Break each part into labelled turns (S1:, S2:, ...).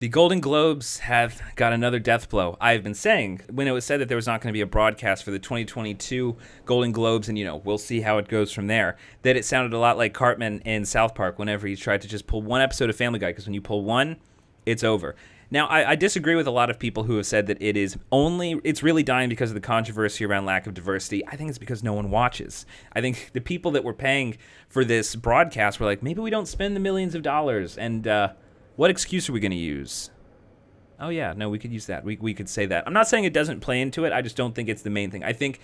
S1: The Golden Globes have got another death blow. I've been saying, when it was said that there was not going to be a broadcast for the 2022 Golden Globes, and, we'll see how it goes from there, that it sounded a lot like Cartman in South Park whenever he tried to just pull one episode of Family Guy, because when you pull one, it's over. Now, I disagree with a lot of people who have said that it's really dying because of the controversy around lack of diversity. I think it's because no one watches. I think the people that were paying for this broadcast were like, maybe we don't spend the millions of dollars, and what excuse are we going to use? Oh, yeah, no, we could use that. We could say that. I'm not saying it doesn't play into it. I just don't think it's the main thing. I think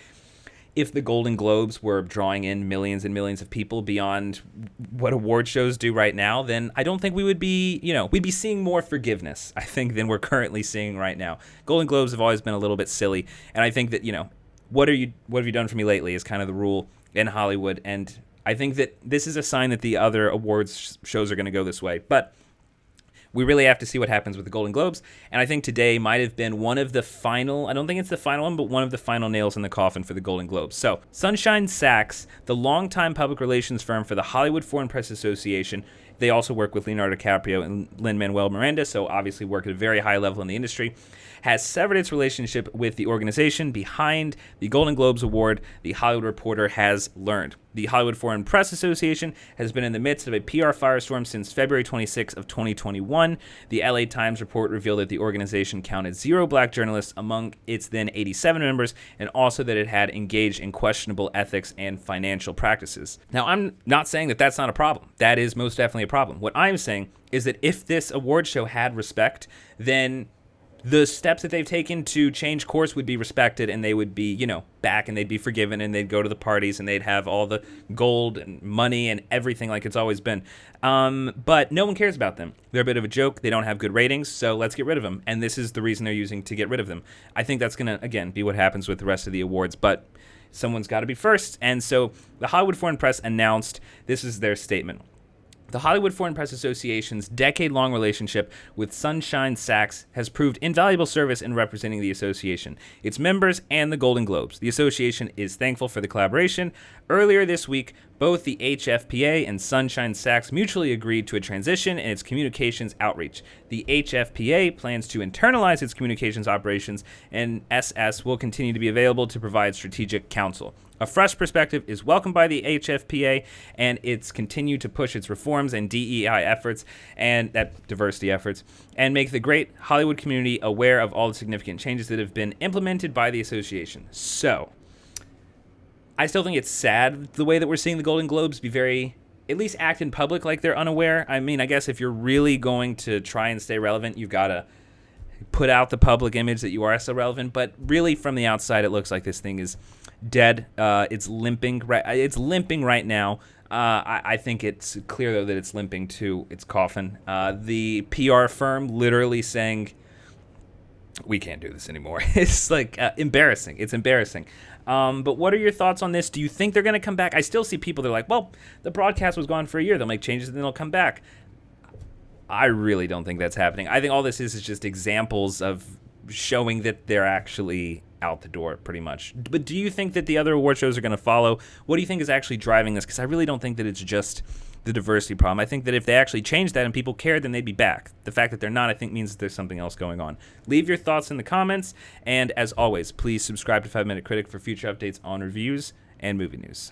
S1: if the Golden Globes were drawing in millions and millions of people beyond what award shows do right now, then I don't think we would be, we'd be seeing more forgiveness, I think, than we're currently seeing right now. Golden Globes have always been a little bit silly, and I think that, what have you done for me lately is kind of the rule in Hollywood, and I think that this is a sign that the other awards shows are going to go this way. But we really have to see what happens with the Golden Globes, and I think today might have been one of the final, I don't think it's the final one, but one of the final nails in the coffin for the Golden Globes. So, Sunshine Sachs, the longtime public relations firm for the Hollywood Foreign Press Association, they also work with Leonardo DiCaprio and Lin-Manuel Miranda, so obviously work at a very high level in the industry, has severed its relationship with the organization behind the Golden Globes Award, the Hollywood Reporter has learned. The Hollywood Foreign Press Association has been in the midst of a PR firestorm since February 26 of 2021. The LA Times report revealed that the organization counted 0 black journalists among its then 87 members, and also that it had engaged in questionable ethics and financial practices. Now, I'm not saying that that's not a problem. That is most definitely a problem. What I'm saying is that if this award show had respect, then the steps that they've taken to change course would be respected, and they would be, back, and they'd be forgiven, and they'd go to the parties, and they'd have all the gold and money and everything like it's always been. But no one cares about them. They're a bit of a joke. They don't have good ratings, so let's get rid of them. And this is the reason they're using to get rid of them. I think that's going to, again, be what happens with the rest of the awards, but someone's got to be first. And so the Hollywood Foreign Press announced, this is their statement. The Hollywood Foreign Press Association's decade-long relationship with Sunshine Sachs has proved invaluable service in representing the association, its members, and the Golden Globes. The association is thankful for the collaboration. Earlier this week, both the HFPA and Sunshine Sachs mutually agreed to a transition in its communications outreach. The HFPA plans to internalize its communications operations, and SS will continue to be available to provide strategic counsel. A fresh perspective is welcomed by the HFPA, and it's continued to push its reforms and DEI efforts and diversity efforts, and make the great Hollywood community aware of all the significant changes that have been implemented by the association. So, I still think it's sad the way that we're seeing the Golden Globes be at least act in public like they're unaware. I mean, I guess if you're really going to try and stay relevant, you've got to put out the public image that you are still relevant. But really, from the outside, it looks like this thing is dead. It's limping. It's limping right now. I think it's clear, though, that it's limping to its coffin. The PR firm literally saying, we can't do this anymore. It's like embarrassing. It's embarrassing. But what are your thoughts on this? Do you think they're going to come back? I still see people that are like, well, the broadcast was gone for a year. They'll make changes and then they'll come back. I really don't think that's happening. I think all this is just examples of showing that they're actually out the door pretty much. But do you think that the other award shows are going to follow? What do you think is actually driving this? Because I really don't think that it's just the diversity problem. I think that if they actually changed that and people cared, then they'd be back. The fact that they're not, I think, means that there's something else going on. Leave your thoughts in the comments, and as always, please subscribe to 5 Minute Critic for future updates on reviews and movie news.